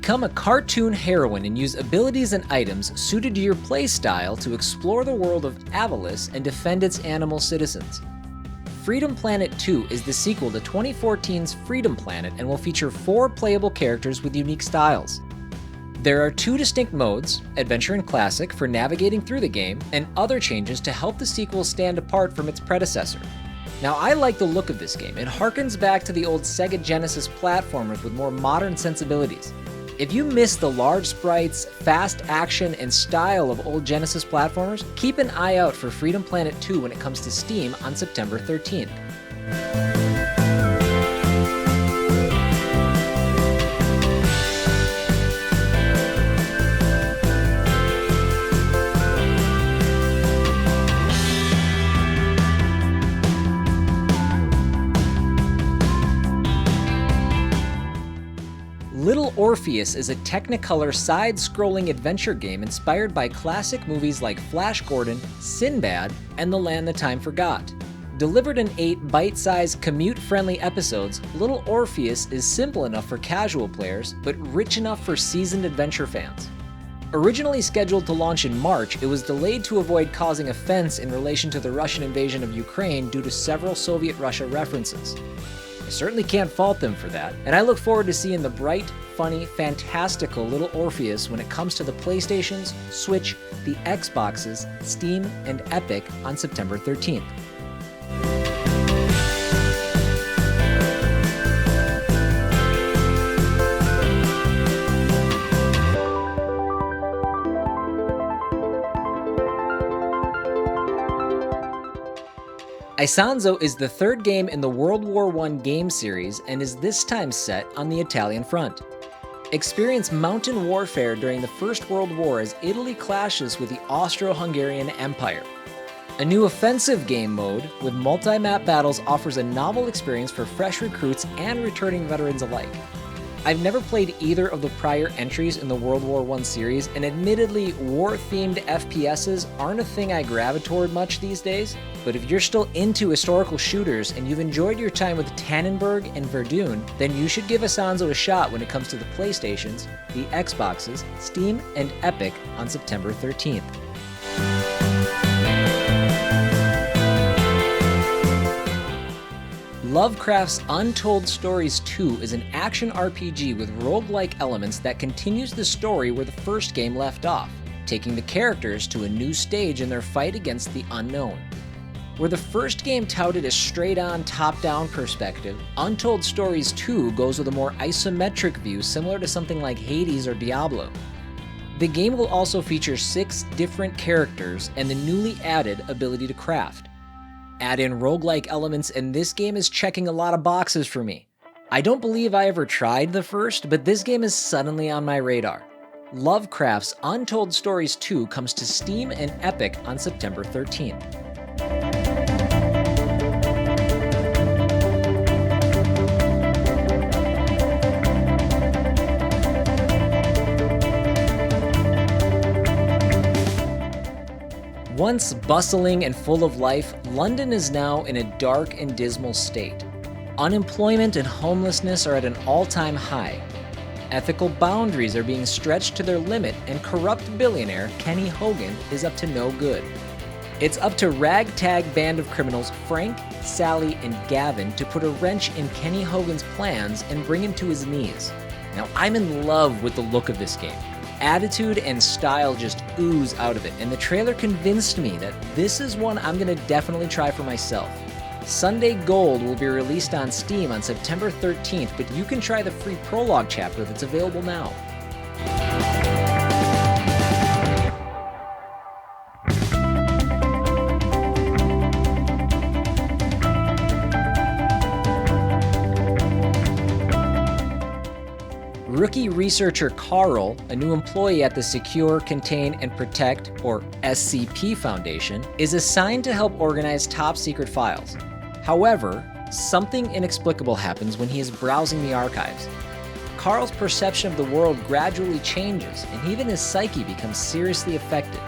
Become a cartoon heroine and use abilities and items suited to your playstyle to explore the world of Avalis and defend its animal citizens. Freedom Planet 2 is the sequel to 2014's Freedom Planet and will feature 4 playable characters with unique styles. There are 2 distinct modes, Adventure and Classic, for navigating through the game, and other changes to help the sequel stand apart from its predecessor. Now, I like the look of this game. It harkens back to the old Sega Genesis platformers with more modern sensibilities. If you miss the large sprites, fast action, and style of old Genesis platformers, keep an eye out for Freedom Planet 2 when it comes to Steam on September 13th. Little Orpheus is a Technicolor side-scrolling adventure game inspired by classic movies like Flash Gordon, Sinbad, and The Land the Time Forgot. Delivered in 8 bite-sized, commute-friendly episodes, Little Orpheus is simple enough for casual players, but rich enough for seasoned adventure fans. Originally scheduled to launch in March, it was delayed to avoid causing offense in relation to the Russian invasion of Ukraine due to several Soviet Russia references. I certainly can't fault them for that, and I look forward to seeing the bright, funny, fantastical Little Orpheus when it comes to the PlayStations, Switch, the Xboxes, Steam, and Epic on September 13th. Isonzo is the 3rd game in the World War I game series and is this time set on the Italian front. Experience mountain warfare during the First World War as Italy clashes with the Austro-Hungarian Empire. A new offensive game mode with multi-map battles offers a novel experience for fresh recruits and returning veterans alike. I've never played either of the prior entries in the World War I series, and admittedly, war-themed FPSs aren't a thing I gravitate toward much these days, but if you're still into historical shooters and you've enjoyed your time with Tannenberg and Verdun, then you should give Isonzo a shot when it comes to the PlayStations, the Xboxes, Steam, and Epic on September 13th. Lovecraft's Untold Stories 2 is an action RPG with roguelike elements that continues the story where the first game left off, taking the characters to a new stage in their fight against the unknown. Where the first game touted a straight-on, top-down perspective, Untold Stories 2 goes with a more isometric view similar to something like Hades or Diablo. The game will also feature 6 different characters and the newly added ability to craft. Add in roguelike elements, and this game is checking a lot of boxes for me. I don't believe I ever tried the first, but this game is suddenly on my radar. Lovecraft's Untold Stories 2 comes to Steam and Epic on September 13th. Once bustling and full of life, London is now in a dark and dismal state. Unemployment and homelessness are at an all-time high. Ethical boundaries are being stretched to their limit, and corrupt billionaire Kenny Hogan is up to no good. It's up to ragtag band of criminals Frank, Sally, and Gavin to put a wrench in Kenny Hogan's plans and bring him to his knees. Now, I'm in love with the look of this game. Attitude and style just ooze out of it, and the trailer convinced me that this is one I'm gonna definitely try for myself. Sunday Gold will be released on Steam on September 13th, but you can try the free prologue chapter that's available now. Rookie researcher Carl, a new employee at the Secure, Contain, and Protect, or SCP Foundation, is assigned to help organize top-secret files. However, something inexplicable happens when he is browsing the archives. Carl's perception of the world gradually changes, and even his psyche becomes seriously affected.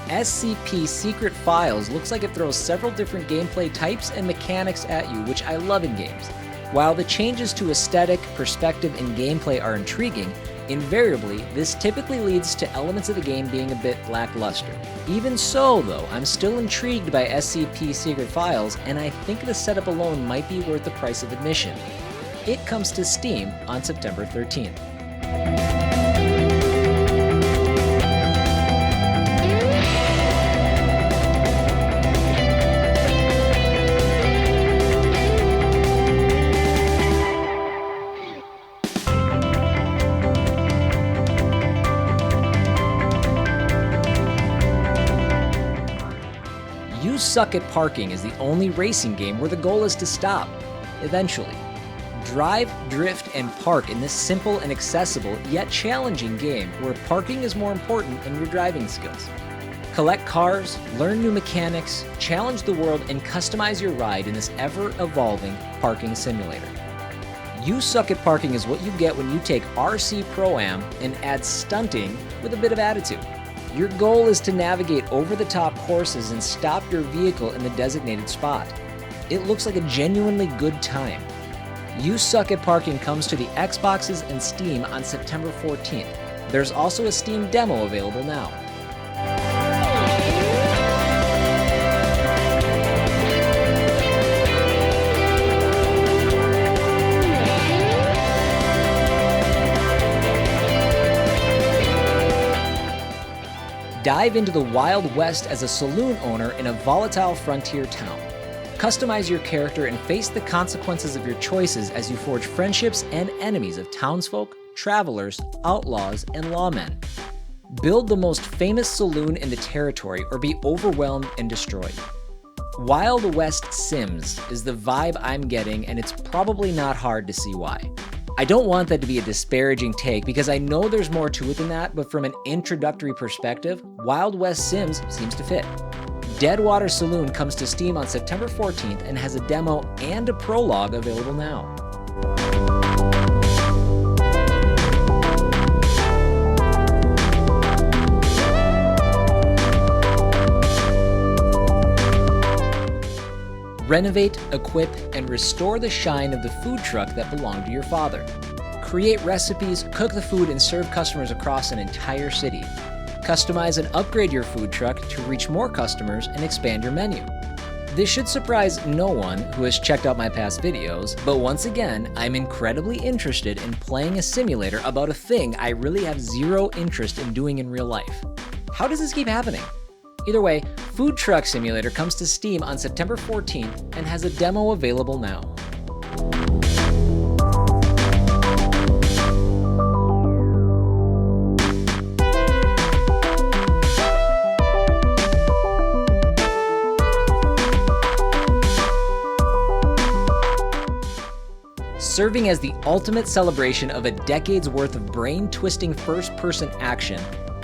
SCP Secret Files looks like it throws several different gameplay types and mechanics at you, which I love in games. While the changes to aesthetic, perspective, and gameplay are intriguing, Invariably, this typically leads to elements of the game being a bit lackluster. Even so, though, I'm still intrigued by SCP Secret Files, and I think the setup alone might be worth the price of admission. It comes to Steam on September 13th. You Suck at Parking is the only racing game where the goal is to stop, eventually. Drive, drift, and park in this simple and accessible yet challenging game where parking is more important than your driving skills. Collect cars, learn new mechanics, challenge the world, and customize your ride in this ever-evolving parking simulator. You Suck at Parking is what you get when you take RC Pro-Am and add stunting with a bit of attitude. Your goal is to navigate over-the-top courses and stop your vehicle in the designated spot. It looks like a genuinely good time. You Suck at Parking comes to the Xboxes and Steam on September 14th. There's also a Steam demo available now. Dive into the Wild West as a saloon owner in a volatile frontier town. Customize your character and face the consequences of your choices as you forge friendships and enemies of townsfolk, travelers, outlaws, and lawmen. Build the most famous saloon in the territory or be overwhelmed and destroyed. Wild West Sims is the vibe I'm getting, and it's probably not hard to see why. I don't want that to be a disparaging take because I know there's more to it than that, but from an introductory perspective, Wild West Sims seems to fit. Deadwater Saloon comes to Steam on September 14th and has a demo and a prologue available now. Renovate, equip, and restore the shine of the food truck that belonged to your father. Create recipes, cook the food, and serve customers across an entire city. Customize and upgrade your food truck to reach more customers and expand your menu. This should surprise no one who has checked out my past videos, but once again, I'm incredibly interested in playing a simulator about a thing I really have zero interest in doing in real life. How does this keep happening? Either way, Food Truck Simulator comes to Steam on September 14th and has a demo available now. Serving as the ultimate celebration of a decade's worth of brain-twisting first-person action,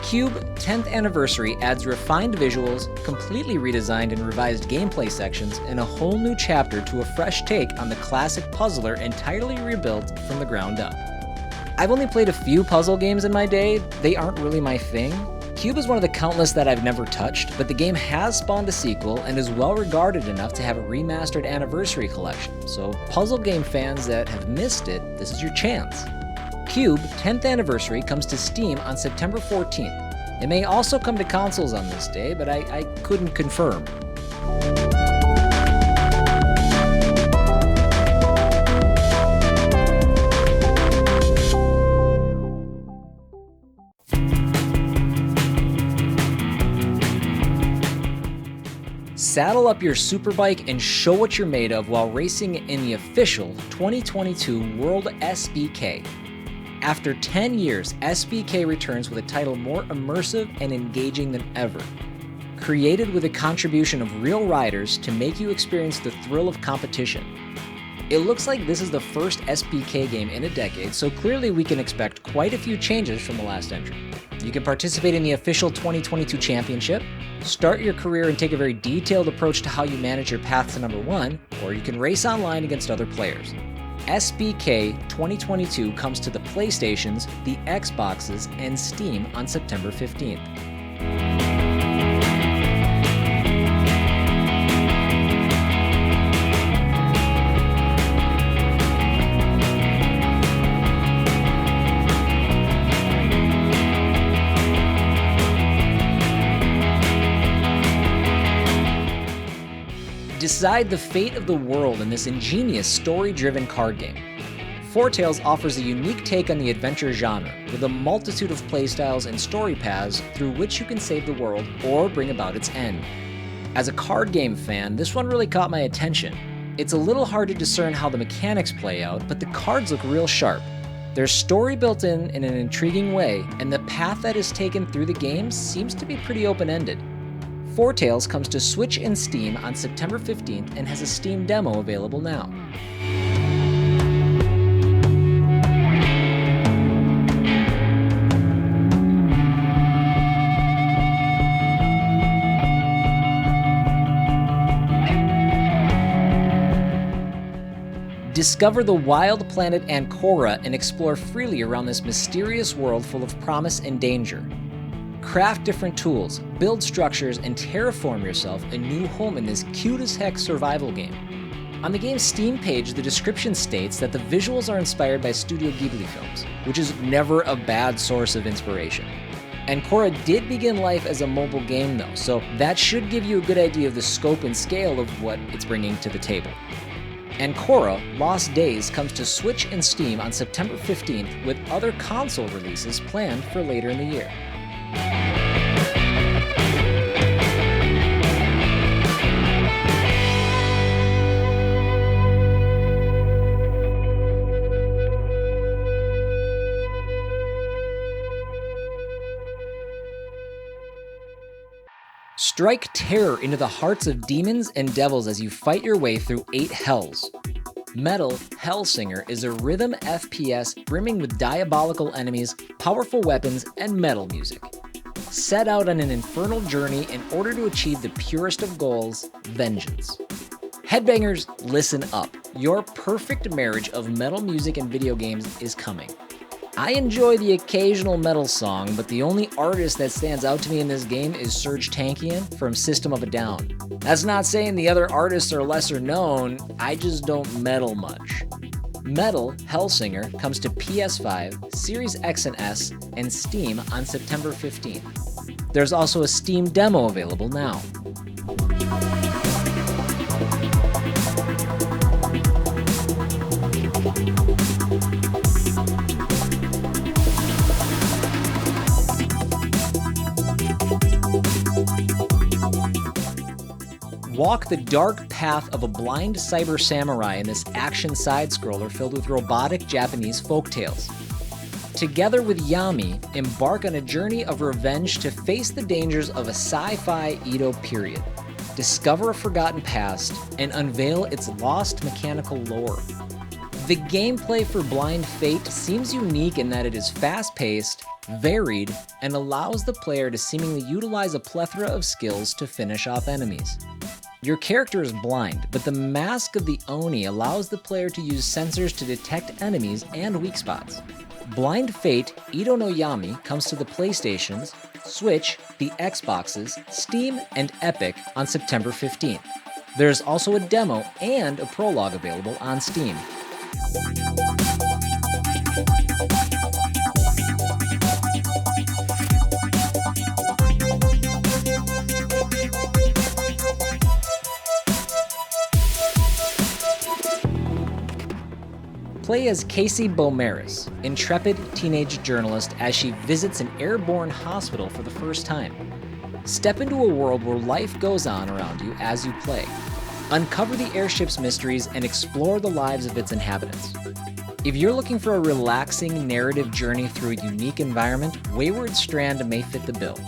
Q.U.B.E 10th Anniversary adds refined visuals, completely redesigned and revised gameplay sections, and a whole new chapter to a fresh take on the classic puzzler entirely rebuilt from the ground up. I've only played a few puzzle games in my day. They aren't really my thing. Q.U.B.E is one of the countless that I've never touched, but the game has spawned a sequel and is well regarded enough to have a remastered anniversary collection, so puzzle game fans that have missed it, this is your chance. Q.U.B.E 10th Anniversary comes to Steam on September 14th. It may also come to consoles on this day, but I couldn't confirm. Saddle up your superbike and show what you're made of while racing in the official 2022 World SBK. After 10 years, SBK returns with a title more immersive and engaging than ever. Created with a contribution of real riders to make you experience the thrill of competition. It looks like this is the first SBK game in a decade, so clearly we can expect quite a few changes from the last entry. You can participate in the official 2022 championship, start your career and take a very detailed approach to how you manage your path to number 1, or you can race online against other players. SBK 2022 comes to the PlayStations, the Xboxes, and Steam on September 15th. Decide the fate of the world in this ingenious story-driven card game. Foretales offers a unique take on the adventure genre, with a multitude of playstyles and story paths through which you can save the world or bring about its end. As a card game fan, this one really caught my attention. It's a little hard to discern how the mechanics play out, but the cards look real sharp. There's story built in an intriguing way, and the path that is taken through the game seems to be pretty open-ended. Foretales comes to Switch and Steam on September 15th and has a Steam demo available now. Discover the wild planet Ankora and explore freely around this mysterious world full of promise and danger. Craft different tools, build structures, and terraform yourself a new home in this cute-as-heck survival game. On the game's Steam page, the description states that the visuals are inspired by Studio Ghibli films, which is never a bad source of inspiration. Ankora did begin life as a mobile game though, so that should give you a good idea of the scope and scale of what it's bringing to the table. Ankora Lost Days comes to Switch and Steam on September 15th, with other console releases planned for later in the year. Strike terror into the hearts of demons and devils as you fight your way through 8 hells. Metal Hellsinger is a rhythm FPS brimming with diabolical enemies, powerful weapons, and metal music. Set out on an infernal journey in order to achieve the purest of goals, vengeance. Headbangers, listen up. Your perfect marriage of metal music and video games is coming. I enjoy the occasional metal song, but the only artist that stands out to me in this game is Serj Tankian from System of a Down. That's not saying the other artists are lesser known, I just don't metal much. Metal Hellsinger comes to PS5, Series X and S, and Steam on September 15th. There's also a Steam demo available now. Walk the dark path of a blind cyber samurai in this action side-scroller filled with robotic Japanese folktales. Together with Yami, embark on a journey of revenge to face the dangers of a sci-fi Edo period, discover a forgotten past, and unveil its lost mechanical lore. The gameplay for Blind Fate seems unique in that it is fast-paced, varied, and allows the player to seemingly utilize a plethora of skills to finish off enemies. Your character is blind, but the Mask of the Oni allows the player to use sensors to detect enemies and weak spots. Blind Fate Edo no Yami comes to the PlayStations, Switch, the Xboxes, Steam, and Epic on September 15th. There's also a demo and a prologue available on Steam. Play as Casey Beaumaris, intrepid teenage journalist, as she visits an airborne hospital for the first time. Step into a world where life goes on around you as you play. Uncover the airship's mysteries and explore the lives of its inhabitants. If you're looking for a relaxing narrative journey through a unique environment, Wayward Strand may fit the bill.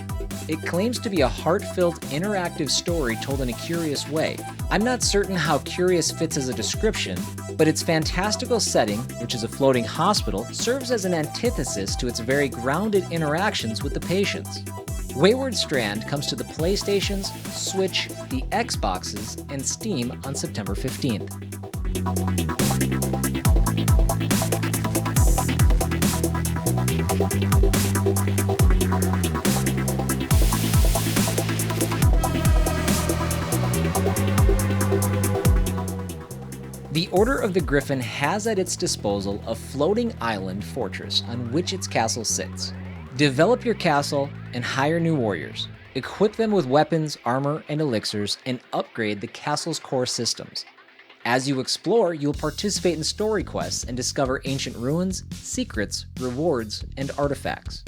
It claims to be a heart-filled, interactive story told in a curious way. I'm not certain how curious fits as a description, but its fantastical setting, which is a floating hospital, serves as an antithesis to its very grounded interactions with the patients. Wayward Strand comes to the PlayStations, Switch, the Xboxes, and Steam on September 15th. The Order of the Griffin has at its disposal a floating island fortress on which its castle sits. Develop your castle and hire new warriors. Equip them with weapons, armor, and elixirs, and upgrade the castle's core systems. As you explore, you'll participate in story quests and discover ancient ruins, secrets, rewards, and artifacts.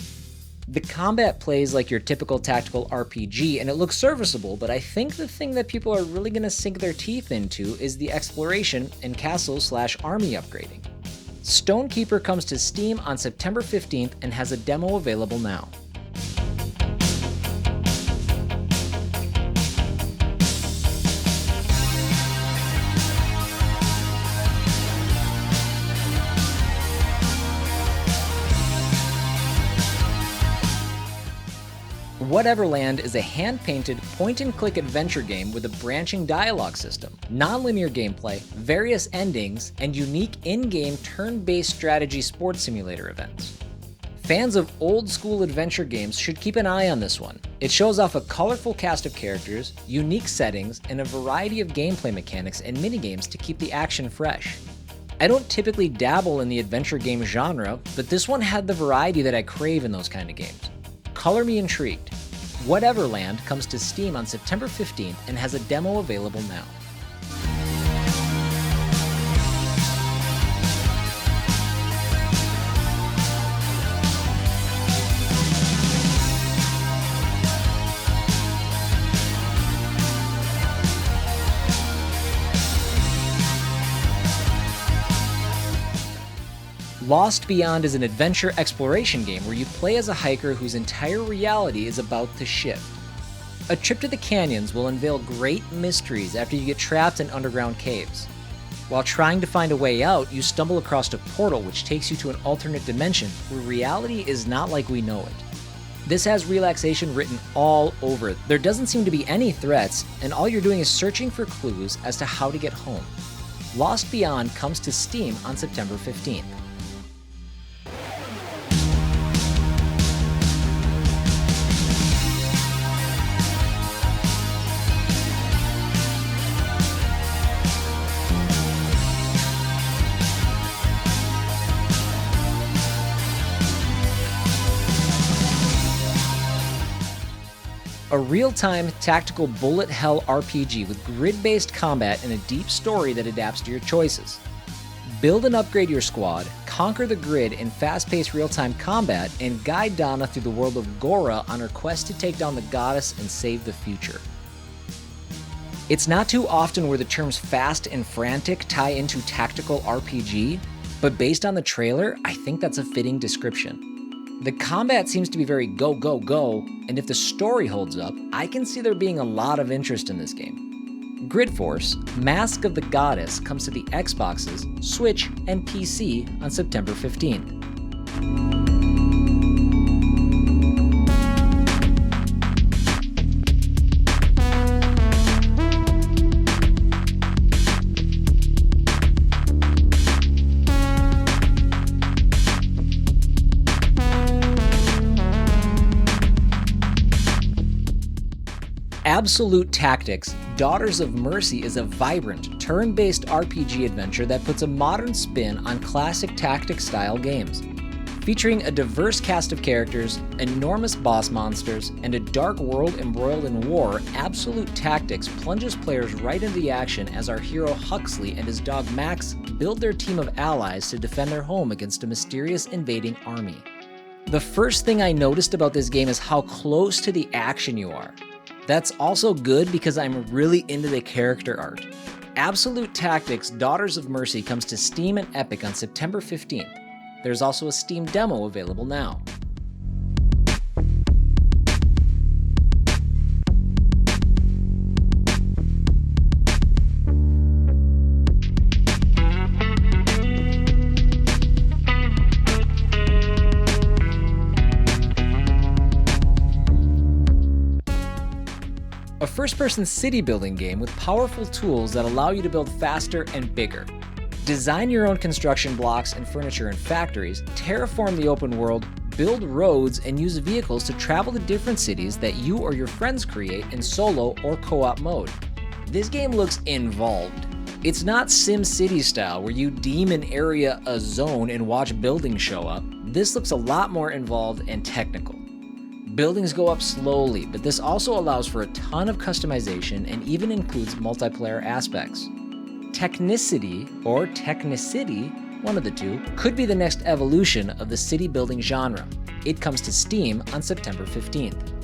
The combat plays like your typical tactical RPG, and it looks serviceable, but I think the thing that people are really going to sink their teeth into is the exploration and castle/army upgrading. Stonekeeper comes to Steam on September 15th and has a demo available now. Whateverland is a hand-painted, point-and-click adventure game with a branching dialogue system, non-linear gameplay, various endings, and unique in-game turn-based strategy sports simulator events. Fans of old-school adventure games should keep an eye on this one. It shows off a colorful cast of characters, unique settings, and a variety of gameplay mechanics and minigames to keep the action fresh. I don't typically dabble in the adventure game genre, but this one had the variety that I crave in those kind of games. Color me intrigued. Whateverland comes to Steam on September 15th and has a demo available now. Lost Beyond is an adventure exploration game where you play as a hiker whose entire reality is about to shift. A trip to the canyons will unveil great mysteries after you get trapped in underground caves. While trying to find a way out, you stumble across a portal which takes you to an alternate dimension where reality is not like we know it. This has relaxation written all over it. There doesn't seem to be any threats, and all you're doing is searching for clues as to how to get home. Lost Beyond comes to Steam on September 15th. A real-time tactical bullet hell RPG with grid-based combat and a deep story that adapts to your choices. Build and upgrade your squad, conquer the grid in fast-paced real-time combat, and guide Donna through the world of Gora on her quest to take down the goddess and save the future. It's not too often where the terms fast and frantic tie into tactical RPG, but based on the trailer, I think that's a fitting description. The combat seems to be very go, go, go, and if the story holds up, I can see there being a lot of interest in this game. Grid Force, Mask of the Goddess comes to the Xboxes, Switch, and PC on September 15th. Absolute Tactics: Daughters of Mercy is a vibrant, turn-based RPG adventure that puts a modern spin on classic tactic-style games. Featuring a diverse cast of characters, enormous boss monsters, and a dark world embroiled in war, Absolute Tactics plunges players right into the action as our hero Huxley and his dog Max build their team of allies to defend their home against a mysterious invading army. The first thing I noticed about this game is how close to the action you are. That's also good because I'm really into the character art. Absolute Tactics: Daughters of Mercy comes to Steam and Epic on September 15th. There's also a Steam demo available now. A first-person city-building game with powerful tools that allow you to build faster and bigger. Design your own construction blocks and furniture in factories, terraform the open world, build roads, and use vehicles to travel to different cities that you or your friends create in solo or co-op mode. This game looks involved. It's not SimCity style where you deem an area a zone and watch buildings show up. This looks a lot more involved and technical. Buildings go up slowly, but this also allows for a ton of customization and even includes multiplayer aspects. Technicity, or Technicity, one of the two, could be the next evolution of the city building genre. It comes to Steam on September 15th.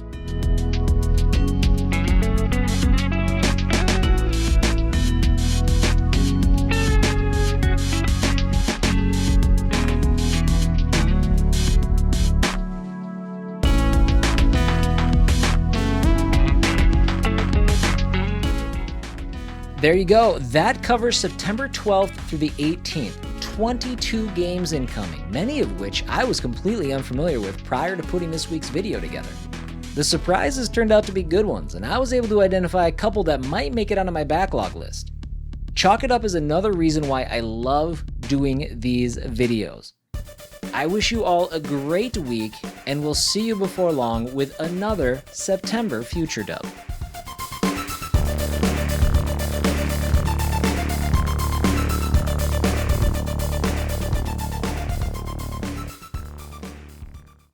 There you go. That covers September 12th through the 18th. 22 games incoming, many of which I was completely unfamiliar with prior to putting this week's video together. The surprises turned out to be good ones, and I was able to identify a couple that might make it onto my backlog list. Chalk It Up is another reason why I love doing these videos. I wish you all a great week, and we'll see you before long with another September FutureDub.